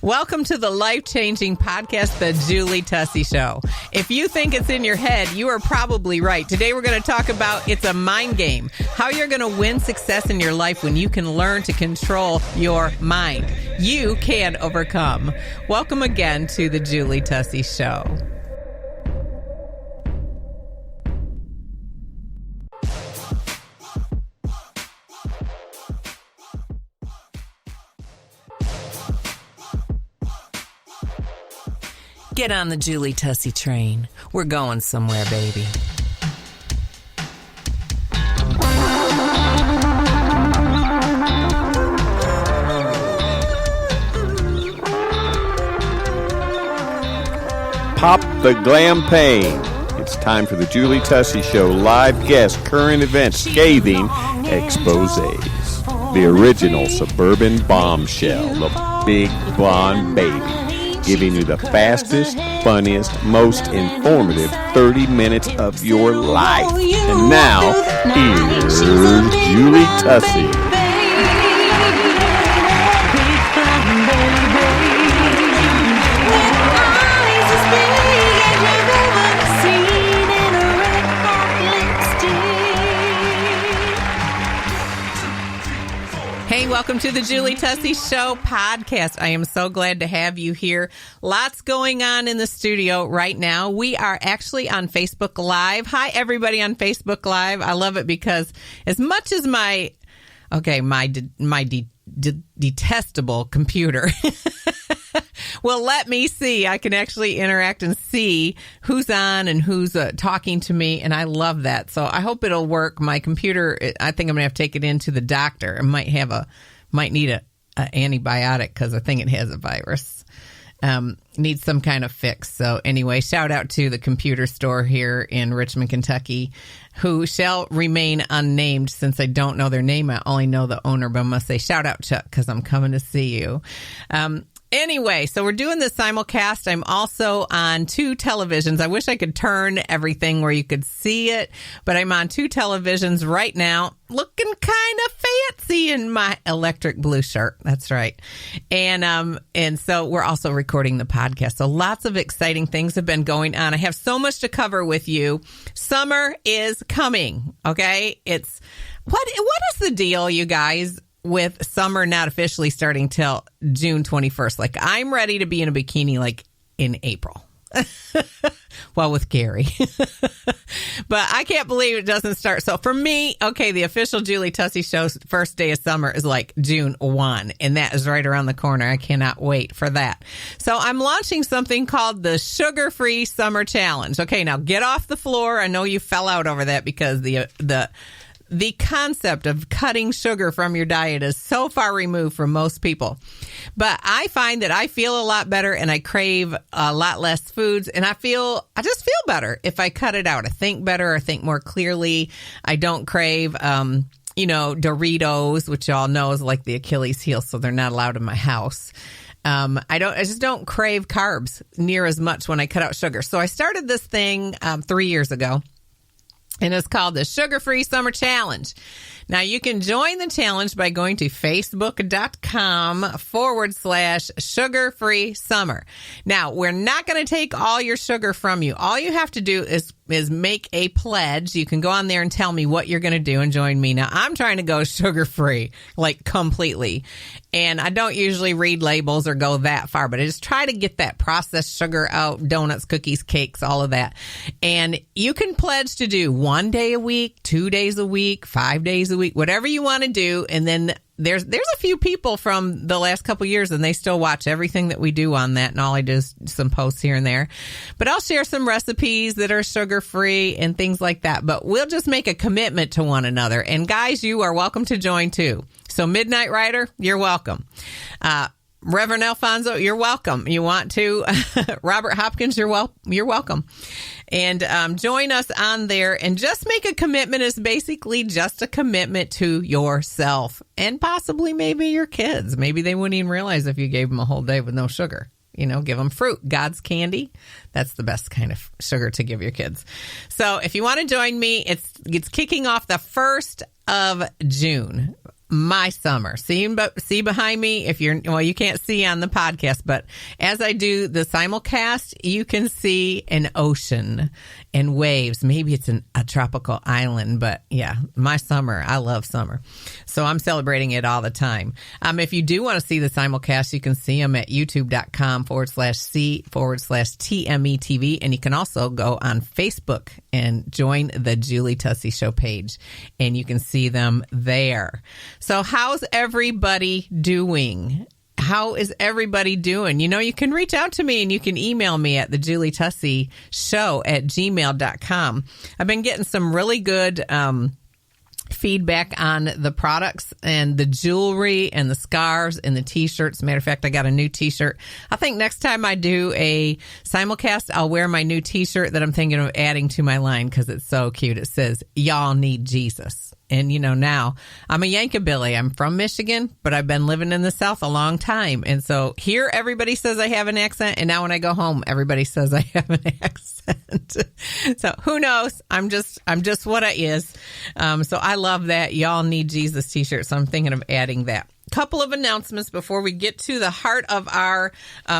Welcome to the life-changing podcast, The Julie Tussey Show. If you think it's in your head, you are probably right. Today we're going to talk about it's a mind game, how you're going to win success in your life when you can learn to control your mind. You can overcome. Welcome again to The Julie Tussey Show. Get on the Julie Tussey train. We're going somewhere, baby. Pop the glam pain. It's time for the Julie Tussey Show live guest, current events, scathing exposés. The original suburban bombshell, the big blonde baby. Giving you the fastest, funniest, most informative 30 minutes of your life. And now, here's Julie Tussey. Hey, welcome to the Julie Tussey Show podcast. I am so glad to have you here. Lots going on in the studio right now. We are actually on Facebook Live. Hi, everybody on Facebook Live. I love it because as much as my detestable computer will let me see, I can actually interact and see who's on and who's talking to me, and I love that. So I hope it'll work. My computer, I think I'm gonna have to take it into the doctor. I might need a antibiotic because I think it has a virus. Needs some kind of fix. So anyway, shout out to the computer store here in Richmond, Kentucky, who shall remain unnamed since I don't know their name. I only know the owner, but I'm going to say shout out, Chuck, because I'm coming to see you. Anyway, so we're doing this simulcast. I'm also on two televisions. I wish I could turn everything where you could see it, but I'm on two televisions right now, looking kind of fancy in my electric blue shirt. That's right. And so we're also recording the podcast. So lots of exciting things have been going on. I have so much to cover with you. Summer is coming. Okay. What is the deal, you guys, with summer not officially starting till June 21st? Like, I'm ready to be in a bikini like in April. Well, with Gary. But I can't believe it doesn't start. So for me, okay, the official Julie Tussey Show's first day of summer is like June 1, and that is right around the corner. I cannot wait for that. So I'm launching something called the Sugar-Free Summer Challenge. Okay, now get off the floor. I know you fell out over that because the concept of cutting sugar from your diet is so far removed from most people. But I find that I feel a lot better and I crave a lot less foods, and I just feel better if I cut it out. I think better, I think more clearly. I don't crave, Doritos, which y'all know is like the Achilles heel, so they're not allowed in my house. I just don't crave carbs near as much when I cut out sugar. So I started this thing 3 years ago. And it's called the Sugar-Free Summer Challenge. Now, you can join the challenge by going to facebook.com/sugar-free summer. Now, we're not going to take all your sugar from you. All you have to do is make a pledge. You can go on there and tell me what you're going to do and join me. Now, I'm trying to go sugar-free, like completely. And I don't usually read labels or go that far, but I just try to get that processed sugar out, donuts, cookies, cakes, all of that. And you can pledge to do 1 day a week, 2 days a week, 5 days a week, whatever you want to do. And then there's a few people from the last couple years, and they still watch everything that we do on that. And all I do is some posts here and there. But I'll share some recipes that are sugar-free and things like that. But we'll just make a commitment to one another. And guys, you are welcome to join too. So Midnight Rider, you're welcome. Reverend Alfonso, you're welcome. You want to? Robert Hopkins, you're welcome. And join us on there and just make a commitment. Is basically just a commitment to yourself and possibly maybe your kids. Maybe they wouldn't even realize if you gave them a whole day with no sugar. Give them fruit, God's candy. That's the best kind of sugar to give your kids. So if you want to join me, it's kicking off the 1st of June. my summer. See behind me if you can't see on the podcast, but as I do the simulcast, you can see an ocean and waves. Maybe it's a tropical island, but yeah, my summer. I love summer. So I'm celebrating it all the time. If you do want to see the simulcast, you can see them at youtube.com/C/TME-TV. And you can also go on Facebook and join the Julie Tussey Show page, and you can see them there. So how's everybody doing? How is everybody doing? You can reach out to me and you can email me at thejulietusseyshow@gmail.com. I've been getting some really good feedback on the products and the jewelry and the scarves and the t-shirts. Matter of fact, I got a new t-shirt. I think next time I do a simulcast, I'll wear my new t-shirt that I'm thinking of adding to my line because it's so cute. It says, "Y'all need Jesus." And, now I'm a Yankabilly. I'm from Michigan, but I've been living in the South a long time. And so here everybody says I have an accent. And now when I go home, everybody says I have an accent. So who knows? I'm just what I is. So I love that "Y'all Need Jesus" t-shirt. So I'm thinking of adding that. Couple of announcements before we get to the heart of our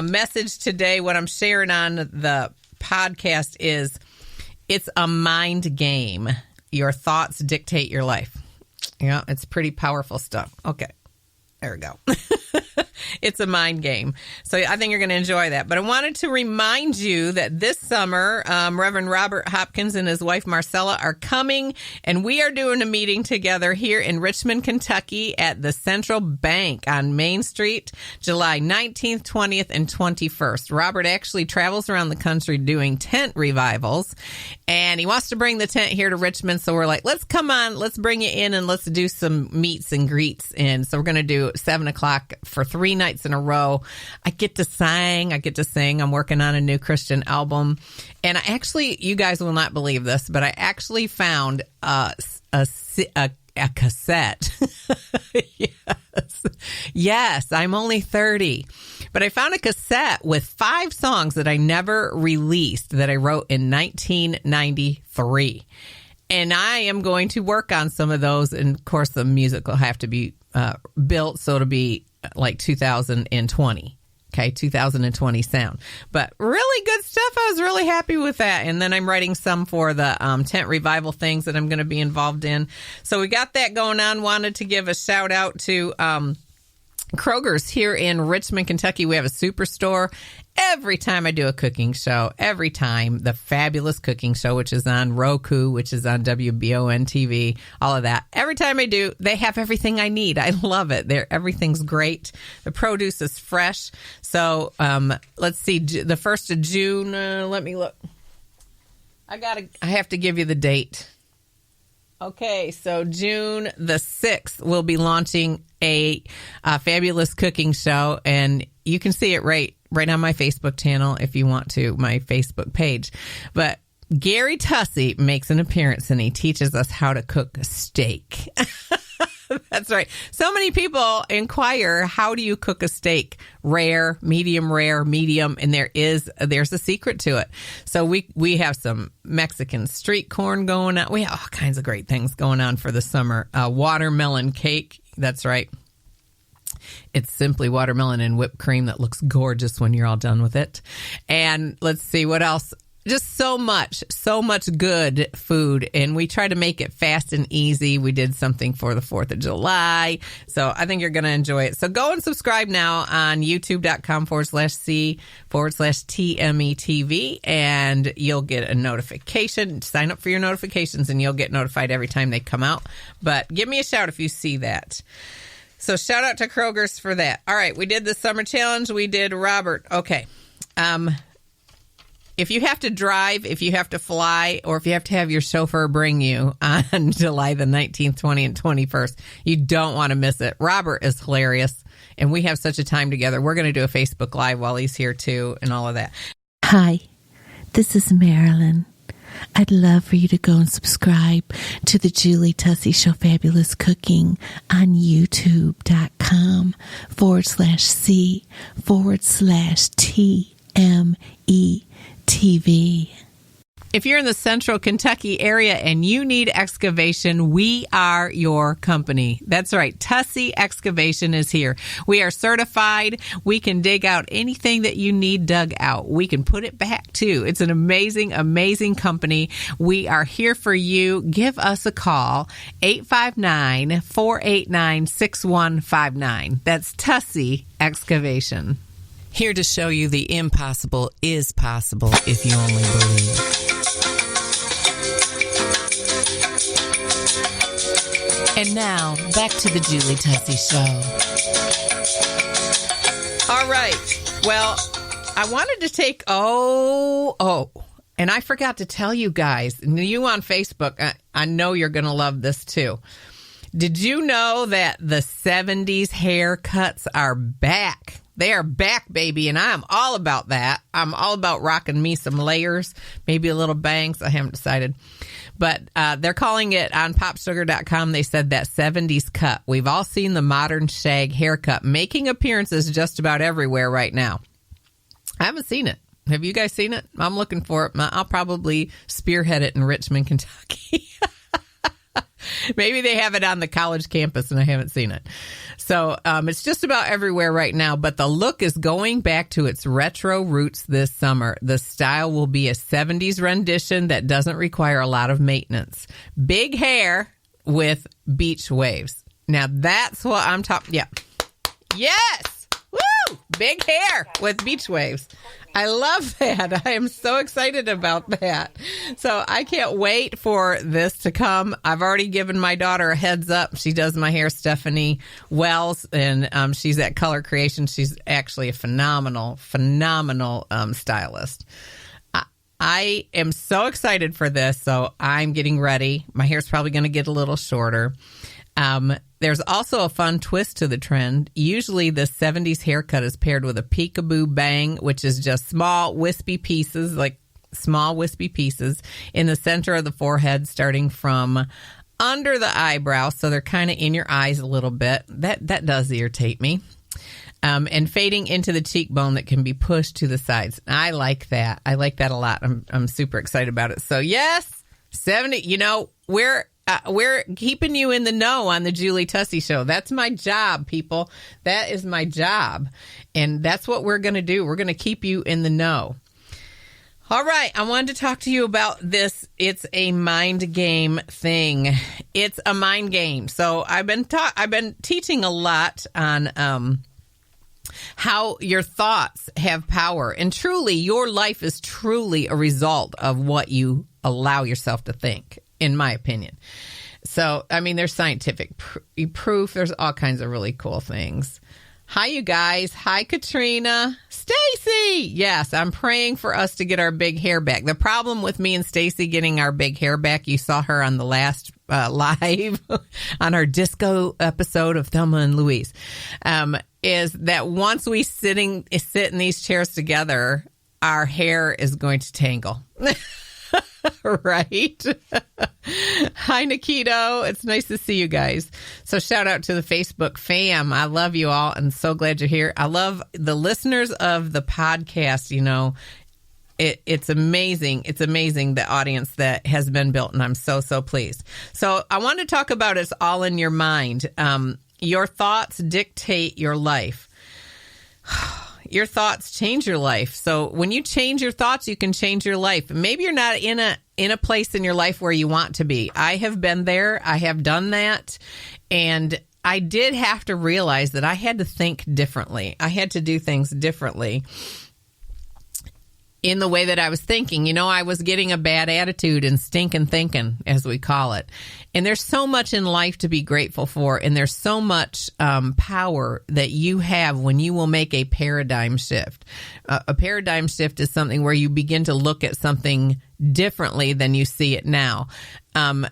message today. What I'm sharing on the podcast is it's a mind game. Your thoughts dictate your life. Yeah, it's pretty powerful stuff. Okay, there we go. It's a mind game. So I think you're going to enjoy that. But I wanted to remind you that this summer, Reverend Robert Hopkins and his wife Marcella are coming, and we are doing a meeting together here in Richmond, Kentucky at the Central Bank on Main Street, July 19th, 20th, and 21st. Robert actually travels around the country doing tent revivals, and he wants to bring the tent here to Richmond. So we're like, let's bring you in and let's do some meets and greets. And so we're going to do 7 o'clock for 3 nights in a row. I get to sing. I'm working on a new Christian album. And you guys will not believe this, but I actually found a cassette. Yes, I'm only 30. But I found a cassette with 5 songs that I never released that I wrote in 1993. And I am going to work on some of those. And of course, the music will have to be built, so it'll be like 2020. Okay, 2020 sound. But really good stuff. I was really happy with that. And then I'm writing some for the tent revival things that I'm going to be involved in. So we got that going on. Wanted to give a shout out to Kroger's here in Richmond, Kentucky. We have a superstore. Every time I do a cooking show, the Fabulous Cooking Show, which is on Roku, which is on WBON-TV, all of that. Every time I do, they have everything I need. I love it. Everything's great. The produce is fresh. So let's see, the 1st of June. Let me look. I have to give you the date. Okay, so June the 6th, we'll be launching a Fabulous Cooking Show, and you can see it right on my Facebook channel if you want to, my Facebook page. But Gary Tussey makes an appearance, and he teaches us how to cook steak. That's right. So many people inquire, how do you cook a steak? Rare, medium, and there's a secret to it. So we have some Mexican street corn going on. We have all kinds of great things going on for the summer. Watermelon cake. That's right. It's simply watermelon and whipped cream that looks gorgeous when you're all done with it. And let's see what else. Just so much good food, and we try to make it fast and easy. We did something for the 4th of July, so I think you're going to enjoy it. So go and subscribe now on youtube.com/C/TME-TV, and you'll get a notification. Sign up for your notifications, and you'll get notified every time they come out. But give me a shout if you see that. So shout out to Kroger's for that. All right, we did the summer challenge. We did Robert. Okay. If you have to drive, if you have to fly, or if you have to have your chauffeur bring you on July the 19th, 20th, and 21st, you don't want to miss it. Robert is hilarious, and we have such a time together. We're going to do a Facebook Live while he's here, too, and all of that. Hi, this is Marilyn. I'd love for you to go and subscribe to the Julie Tussey Show Fabulous Cooking on youtube.com/C/TME-TV. If you're in the central Kentucky area and you need excavation, we are your company. That's right. Tussey Excavation is here. We are certified. We can dig out anything that you need dug out. We can put it back too. It's an amazing, amazing company. We are here for you. Give us a call, 859-489-6159. That's Tussey Excavation. Here to show you the impossible is possible if you only believe. And now, back to the Julie Tussey Show. All right. Well, I wanted to take, and I forgot to tell you guys, you on Facebook, I know you're going to love this too. Did you know that the 70s haircuts are back? They are back, baby, and I'm all about that. I'm all about rocking me some layers, maybe a little bangs. I haven't decided. But they're calling it on popsugar.com. They said that 70s cut. We've all seen the modern shag haircut making appearances just about everywhere right now. I haven't seen it. Have you guys seen it? I'm looking for it. I'll probably spearhead it in Richmond, Kentucky. Maybe they have it on the college campus and I haven't seen it. So it's just about everywhere right now, but the look is going back to its retro roots this summer. The style will be a 70s rendition that doesn't require a lot of maintenance. Big hair with beach waves. Now that's what I'm talking. Yeah. Yes. Woo! Big hair with beach waves. I love that. I am so excited about that. So I can't wait for this to come. I've already given my daughter a heads up. She does my hair, Stephanie Wells, and she's at Color Creation. She's actually a phenomenal stylist. I am so excited for this, so I'm getting ready. My hair's probably going to get a little shorter. There's also a fun twist to the trend. Usually the 70s haircut is paired with a peekaboo bang, which is just small wispy pieces in the center of the forehead, starting from under the eyebrow. So they're kind of in your eyes a little bit. That does irritate me. And fading into the cheekbone that can be pushed to the sides. I like that. I like that a lot. I'm super excited about it. So yes, 70, we're keeping you in the know on the Julie Tussey Show. That's my job, people. That is my job. And that's what we're going to do. We're going to keep you in the know. All right. I wanted to talk to you about this. It's a mind game thing. It's a mind game. So I've been teaching a lot on how your thoughts have power. And truly, your life is truly a result of what you allow yourself to think, in my opinion. So, I mean, there's scientific proof. There's all kinds of really cool things. Hi, you guys. Hi, Katrina. Stacy. Yes, I'm praying for us to get our big hair back. The problem with me and Stacy getting our big hair back, you saw her on the last live on our disco episode of Thelma and Louise, is that once we sit in these chairs together, our hair is going to tangle. Right? Hi, Nikito. It's nice to see you guys. So shout out to the Facebook fam. I love you all and so glad you're here. I love the listeners of the podcast. It's amazing. It's amazing the audience that has been built, and I'm so pleased. So I want to talk about it's all in your mind. Your thoughts dictate your life. Your thoughts change your life. So when you change your thoughts, you can change your life. Maybe you're not in a place in your life where you want to be. I have been there. I have done that. And I did have to realize that I had to think differently. I had to do things differently in the way that I was thinking. I was getting a bad attitude and stinking thinking, as we call it. And there's so much in life to be grateful for. And there's so much power that you have when you will make a paradigm shift. A paradigm shift is something where you begin to look at something differently than you see it now. A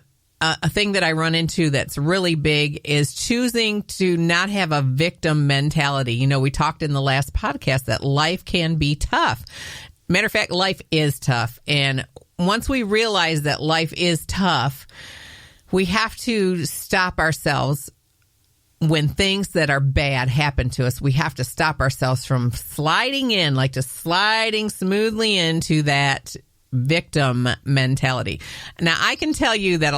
thing that I run into that's really big is choosing to not have a victim mentality. We talked in the last podcast that life can be tough. Matter of fact, life is tough. And once we realize that life is tough, we have to stop ourselves when things that are bad happen to us. We have to stop ourselves from sliding smoothly into that victim mentality. Now, I can tell you that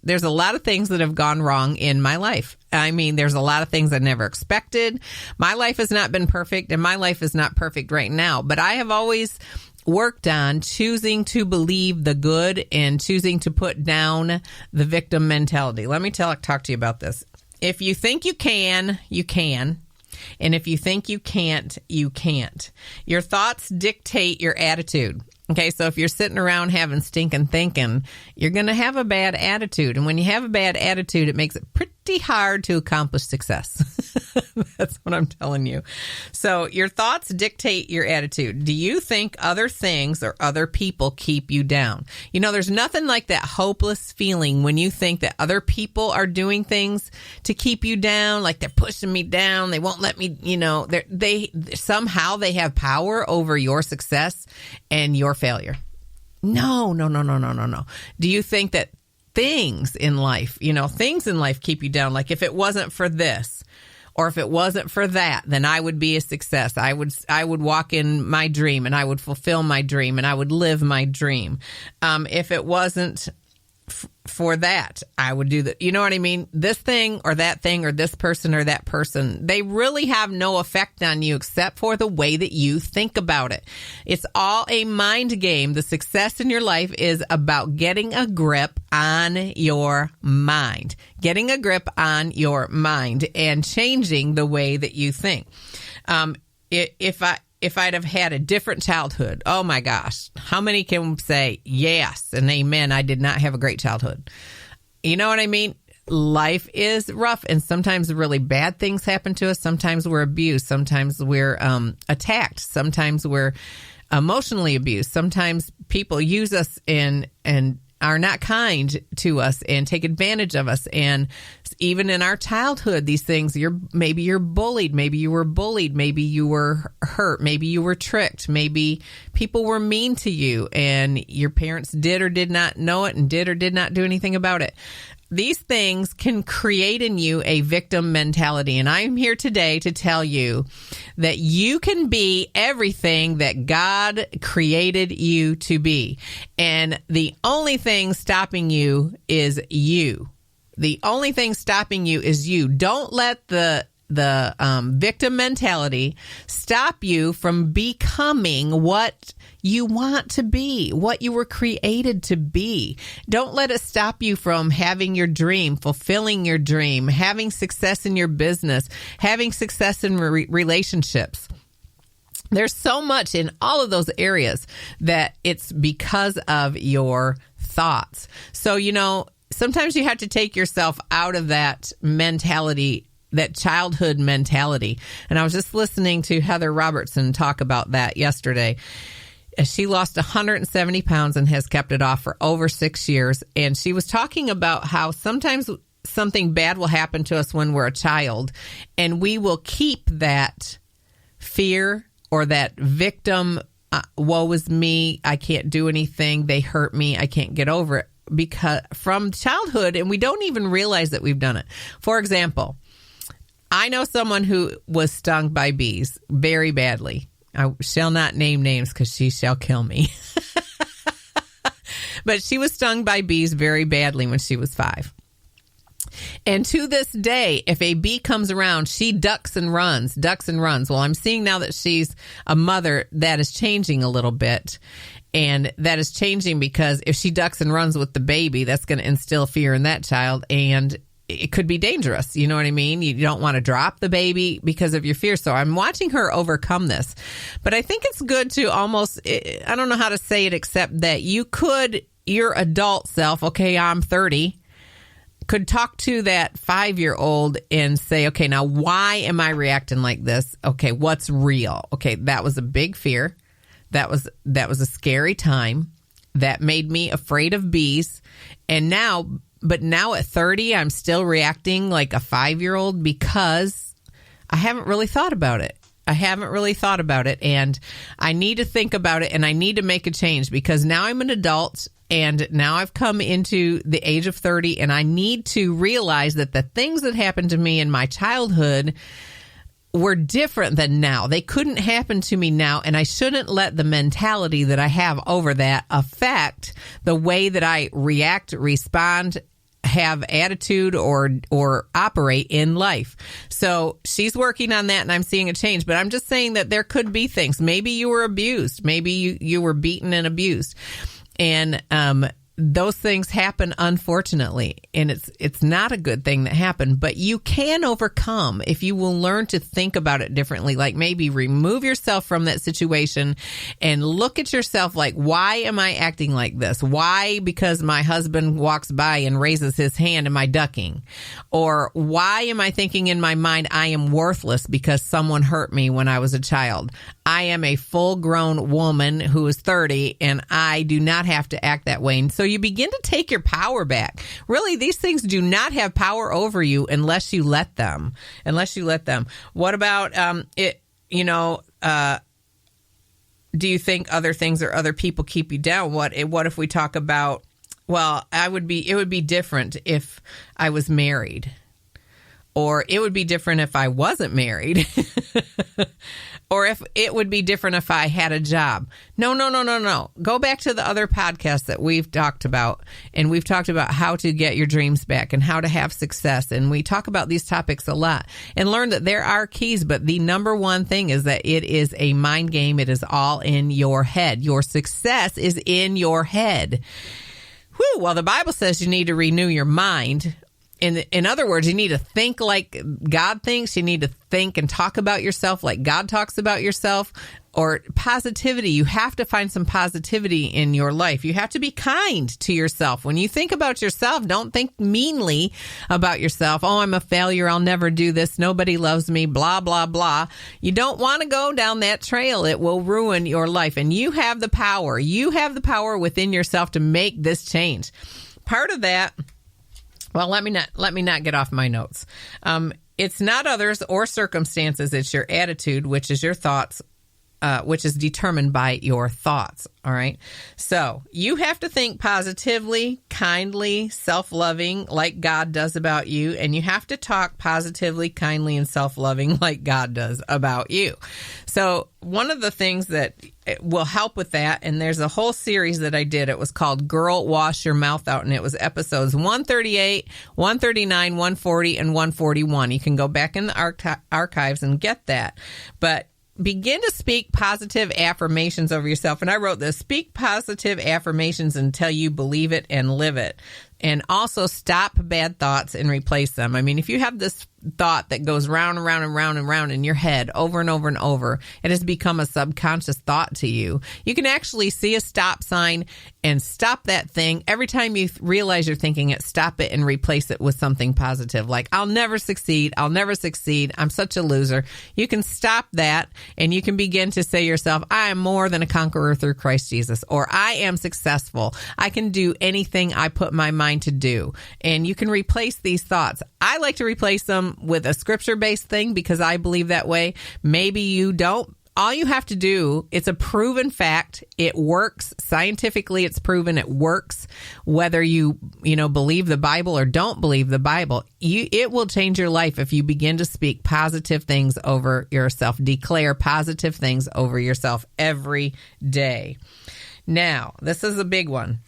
there's a lot of things that have gone wrong in my life. I mean, there's a lot of things I never expected. My life has not been perfect, and my life is not perfect right now. But I have always worked on choosing to believe the good and choosing to put down the victim mentality. Let me talk to you about this. If you think you can, you can. And if you think you can't, you can't. Your thoughts dictate your attitude. Okay, so if you're sitting around having stinking thinking, you're going to have a bad attitude. And when you have a bad attitude, it makes it pretty hard to accomplish success. That's what I'm telling you. So your thoughts dictate your attitude. Do you think other things or other people keep you down? You know, there's nothing like that hopeless feeling when you think that other people are doing things to keep you down, like they're pushing me down. They won't let me, you know, they somehow they have power over your success and your failure. No. Do you think that things in life keep you down? Like if it wasn't for this or if it wasn't for that, then I would be a success. I would walk in my dream and I would fulfill my dream and I would live my dream. If it wasn't for that, I would do that. You know what I mean? This thing or that thing or this person or that person, they really have no effect on you except for the way that you think about it. It's all a mind game. The success in your life is about getting a grip on your mind, getting a grip on your mind and changing the way that you think. If I'd have had a different childhood, oh my gosh, how many can say yes and amen, I did not have a great childhood? You know what I mean? Life is rough and sometimes really bad things happen to us. Sometimes we're abused. Sometimes we're attacked. Sometimes we're emotionally abused. Sometimes people use us and are not kind to us and take advantage of us. And even in our childhood, these things, maybe you're bullied, maybe you were bullied, maybe you were hurt, maybe you were tricked, maybe people were mean to you and your parents did or did not know it and did or did not do anything about it. These things can create in you a victim mentality. And I'm here today to tell you that you can be everything that God created you to be. And the only thing stopping you is you. The only thing stopping you is you. Don't let the victim mentality stop you from becoming what you want to be, what you were created to be. Don't let it stop you from having your dream, fulfilling your dream, having success in your business, having success in relationships. There's so much in all of those areas that it's because of your thoughts. So, you know, sometimes you have to take yourself out of that mentality, that childhood mentality. And I was just listening to Heather Robertson talk about that yesterday. She lost 170 pounds and has kept it off for over 6 years. And she was talking about how sometimes something bad will happen to us when we're a child, and we will keep that fear or that victim, woe is me, I can't do anything, they hurt me, I can't get over it, because from childhood, and we don't even realize that we've done it. For example, I know someone who was stung by bees very badly. I shall not name names because she shall kill me. But she was stung by bees very badly when she was 5. And to this day, if a bee comes around, she ducks and runs. Well, I'm seeing now that she's a mother, that is changing a little bit. And that is changing because if she ducks and runs with the baby, that's going to instill fear in that child. And it could be dangerous. You know what I mean? You don't want to drop the baby because of your fear. So I'm watching her overcome this. But I think it's good to almost, I don't know how to say it except that you could, your adult self, okay, I'm 30, could talk to that 5-year-old and say, okay, now why am I reacting like this? Okay, what's real? Okay, that was a big fear. That was a scary time. That made me afraid of bees. And now at 30, I'm still reacting like a 5-year-old because I haven't really thought about it. And I need to think about it, and I need to make a change because now I'm an adult and now I've come into the age of 30, and I need to realize that the things that happened to me in my childhood were different than now. They couldn't happen to me now, and I shouldn't let the mentality that I have over that affect the way that I react, respond, have attitude, or operate in life. So she's working on that, and I'm seeing a change. But I'm just saying that there could be things. Maybe you were abused. Maybe you were beaten and abused. And those things happen, unfortunately, and it's not a good thing that happened, but you can overcome if you will learn to think about it differently, like maybe remove yourself from that situation and look at yourself like, why am I acting like this? Why? Because my husband walks by and raises his hand, am I ducking? Or why am I thinking in my mind, I am worthless because someone hurt me when I was a child? I am a full-grown woman who is 30, and I do not have to act that way. And so you begin to take your power back. Really, these things do not have power over you unless you let them. What about it? Do you think other things or other people keep you down? What if we talk about? Well, it would be different if I was married, or it would be different if I wasn't married. Or if it would be different if I had a job. No. Go back to the other podcasts that we've talked about. And we've talked about how to get your dreams back and how to have success. And we talk about these topics a lot and learn that there are keys. But the number one thing is that it is a mind game. It is all in your head. Your success is in your head. Whew, well, the Bible says you need to renew your mind. In other words, you need to think like God thinks. You need to think and talk about yourself like God talks about yourself. Or positivity. You have to find some positivity in your life. You have to be kind to yourself. When you think about yourself, don't think meanly about yourself. Oh, I'm a failure. I'll never do this. Nobody loves me. Blah, blah, blah. You don't want to go down that trail. It will ruin your life. And you have the power. You have the power within yourself to make this change. Part of that... Well, let me not get off my notes. It's not others or circumstances. It's your attitude, which is your thoughts, which is determined by your thoughts. All right. So you have to think positively, kindly, self-loving, like God does about you. And you have to talk positively, kindly, and self-loving like God does about you. So one of the things that will help with that, and there's a whole series that I did. It was called Girl, Wash Your Mouth Out, and it was episodes 138, 139, 140, and 141. You can go back in the archives and get that. But begin to speak positive affirmations over yourself. And I wrote this: speak positive affirmations until you believe it and live it. And also stop bad thoughts and replace them. I mean, if you have this thought that goes round and round and round and round in your head over and over and over, it has become a subconscious thought to you. You can actually see a stop sign and stop that thing. Every time you realize you're thinking it, stop it and replace it with something positive. Like, I'll never succeed. I'll never succeed. I'm such a loser. You can stop that and you can begin to say to yourself, I am more than a conqueror through Christ Jesus, or I am successful. I can do anything I put my mind to do. And you can replace these thoughts. I like to replace them with a scripture-based thing because I believe that way. Maybe you don't. All you have to do, it's a proven fact. It works. Scientifically, it's proven it works. Whether you believe the Bible or don't believe the Bible, it will change your life if you begin to speak positive things over yourself. Declare positive things over yourself every day. Now, this is a big one.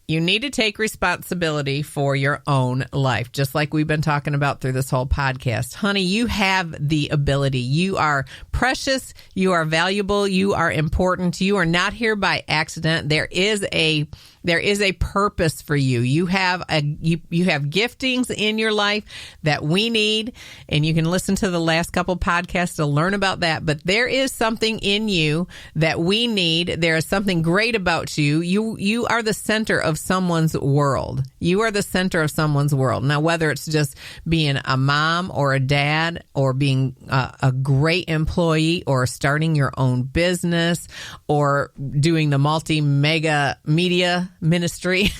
You need to take responsibility for your own life, just like we've been talking about through this whole podcast. Honey, you have the ability. You are precious. You are valuable. You are important. You are not here by accident. There is a purpose for you. You have giftings in your life that we need, and you can listen to the last couple podcasts to learn about that. But there is something in you that we need. There is something great about you. You are the center of someone's world. You are the center of someone's world. Now, whether it's just being a mom or a dad, or being a great employee, or starting your own business, or doing the multi-mega media ministry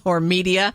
or media,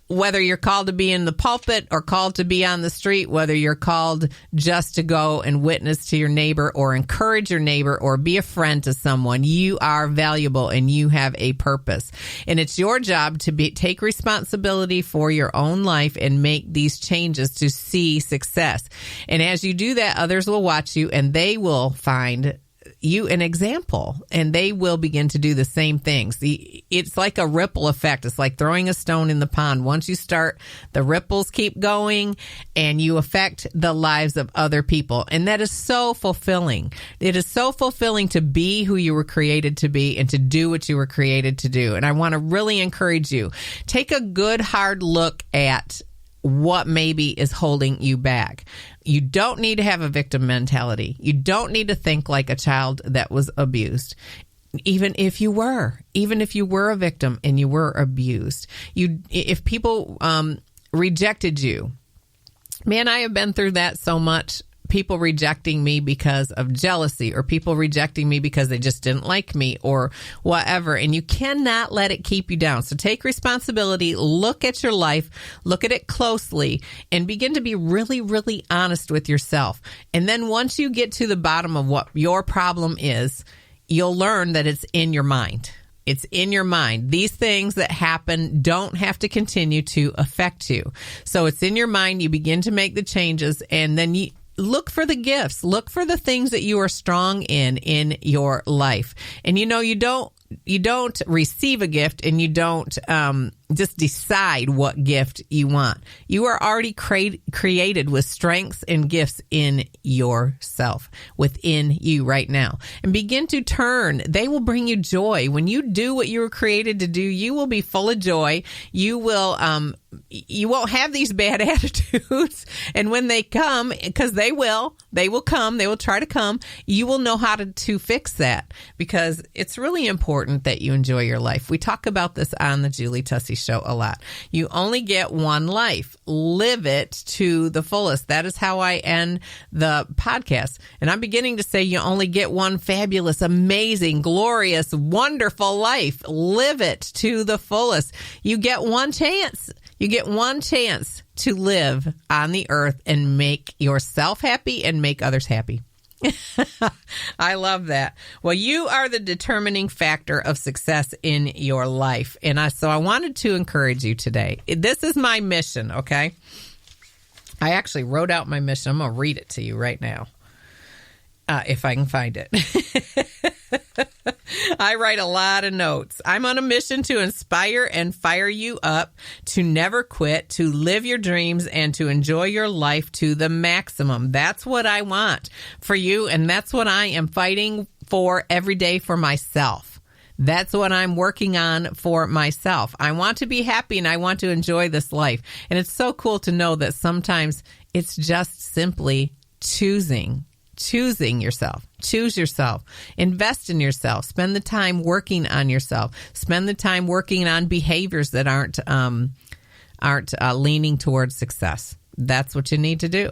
whether you're called to be in the pulpit or called to be on the street, whether you're called just to go and witness to your neighbor or encourage your neighbor or be a friend to someone, you are valuable and you have a purpose. And it's your job to take responsibility for your own life and make these changes to see success. And as you do that, others will watch you and they will find you an example, and they will begin to do the same things. It's like a ripple effect. It's like throwing a stone in the pond. Once you start, the ripples keep going and you affect the lives of other people. And that is so fulfilling. It is so fulfilling to be who you were created to be and to do what you were created to do. And I want to really encourage you, take a good hard look at what maybe is holding you back. You don't need to have a victim mentality. You don't need to think like a child that was abused. Even if you were a victim and you were abused, if people rejected you, man, I have been through that so much. People rejecting me because of jealousy, or people rejecting me because they just didn't like me or whatever. And you cannot let it keep you down. So take responsibility, look at your life, look at it closely, and begin to be really, really honest with yourself. And then once you get to the bottom of what your problem is, you'll learn that it's in your mind. It's in your mind. These things that happen don't have to continue to affect you. So it's in your mind. You begin to make the changes, and then you look for the gifts. Look for the things that you are strong in your life. And you don't receive a gift and you don't just decide what gift you want. You are already created with strengths and gifts in yourself, within you right now. And begin to turn. They will bring you joy. When you do what you were created to do, you will be full of joy. You won't have these bad attitudes. And when they come, because they will come, they will try to come, you will know how to fix that, because it's really important that you enjoy your life. We talk about this on the Julie Tussey Show a lot. You only get one life. Live it to the fullest. That is how I end the podcast. And I'm beginning to say you only get one fabulous, amazing, glorious, wonderful life. Live it to the fullest. You get one chance. You get one chance to live on the earth and make yourself happy and make others happy. I love that. Well, you are the determining factor of success in your life. And so I wanted to encourage you today. This is my mission, okay? I actually wrote out my mission. I'm going to read it to you right now, if I can find it. I write a lot of notes. I'm on a mission to inspire and fire you up, to never quit, to live your dreams, and to enjoy your life to the maximum. That's what I want for you, and that's what I am fighting for every day for myself. That's what I'm working on for myself. I want to be happy, and I want to enjoy this life. And it's so cool to know that sometimes it's just simply choosing yourself. Choose yourself. Invest in yourself. Spend the time working on yourself. Spend the time working on behaviors that aren't leaning towards success. That's what you need to do.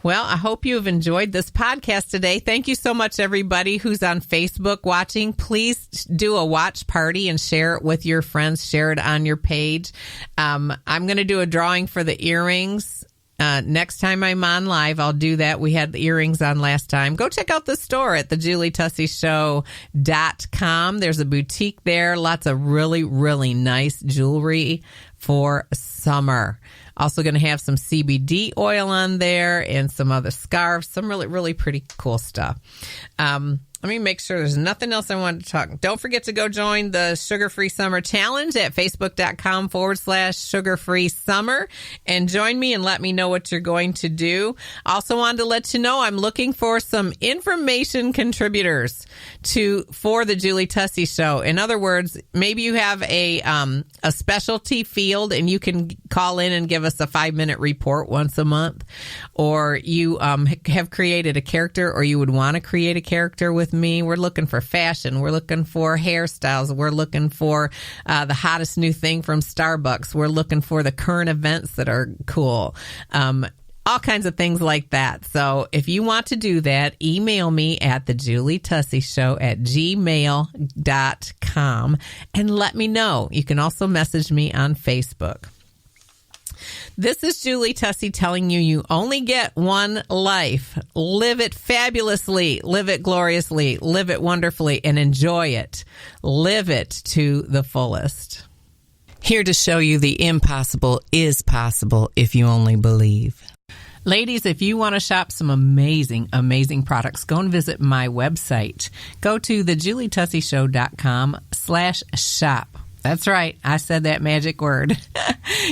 Well, I hope you've enjoyed this podcast today. Thank you so much, everybody who's on Facebook watching. Please do a watch party and share it with your friends. Share it on your page. I'm going to do a drawing for the earrings. Next time I'm on live, I'll do that. We had the earrings on last time. Go check out the store at thejulietusseyshow.com. There's a boutique there. Lots of really, really nice jewelry for summer. Also going to have some CBD oil on there and some other scarves. Some really, really pretty cool stuff. Let me make sure there's nothing else I wanted to talk. Don't forget to go join the Sugar-Free Summer Challenge at facebook.com/sugar-free summer and join me and let me know what you're going to do. Also wanted to let you know I'm looking for some information contributors for the Julie Tussey Show. In other words, maybe you have a specialty field and you can call in and give us a 5-minute report once a month, or you have created a character, or you would want to create a character with me. We're looking for fashion. We're looking for hairstyles. We're looking for the hottest new thing from Starbucks. We're looking for the current events that are cool. all kinds of things like that. So if you want to do that, email me at thejulietusseyshow@gmail.com and let me know. You can also message me on Facebook. This is Julie Tussey telling you only get one life. Live it fabulously, live it gloriously, live it wonderfully, and enjoy it. Live it to the fullest. Here to show you the impossible is possible if you only believe. Ladies, if you want to shop some amazing, amazing products, go and visit my website. Go to thejulietusseyshow.com/shop. That's right. I said that magic word.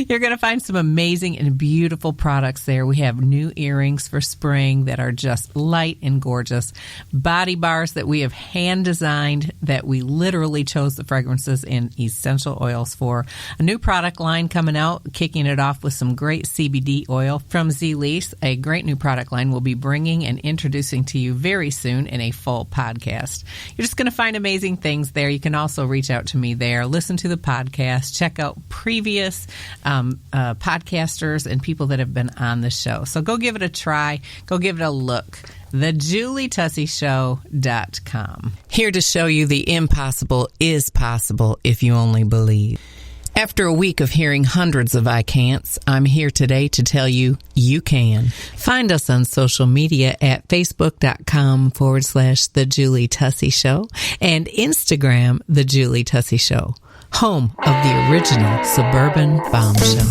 You're going to find some amazing and beautiful products there. We have new earrings for spring that are just light and gorgeous. Body bars that we have hand designed that we literally chose the fragrances and essential oils for. A new product line coming out, kicking it off with some great CBD oil from Z-Lease. A great new product line we'll be bringing and introducing to you very soon in a full podcast. You're just going to find amazing things there. You can also reach out to me there. Listen to the podcast, check out previous podcasters and people that have been on the show. So go give it a try. Go give it a look. thejulietusseyshow.com. Here to show you the impossible is possible if you only believe. After a week of hearing hundreds of I can'ts, I'm here today to tell you you can. Find us on social media at facebook.com/The Julie Tussey Show and Instagram, The Julie Tussey Show, home of the original Suburban Bombshell.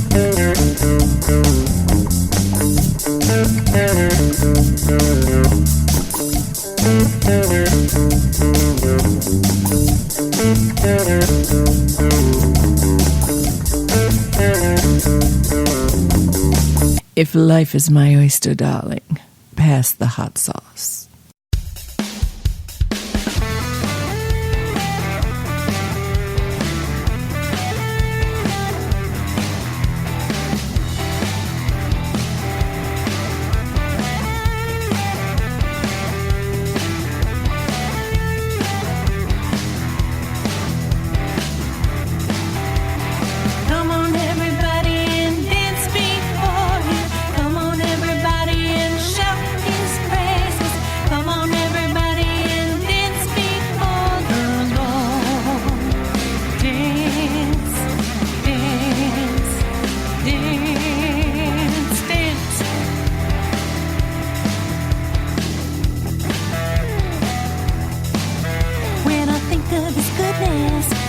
If life is my oyster, darling, pass the hot sauce.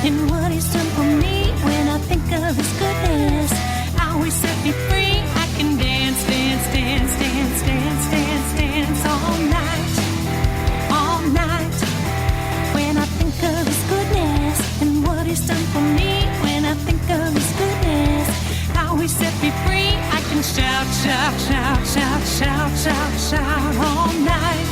And what he's done for me, when I think of his goodness, how he set me free. I can dance, dance, dance, dance, dance, dance, dance all night, all night. When I think of his goodness and what he's done for me, when I think of his goodness, how he set me free. I can shout, shout, shout, shout, shout, shout, shout all night.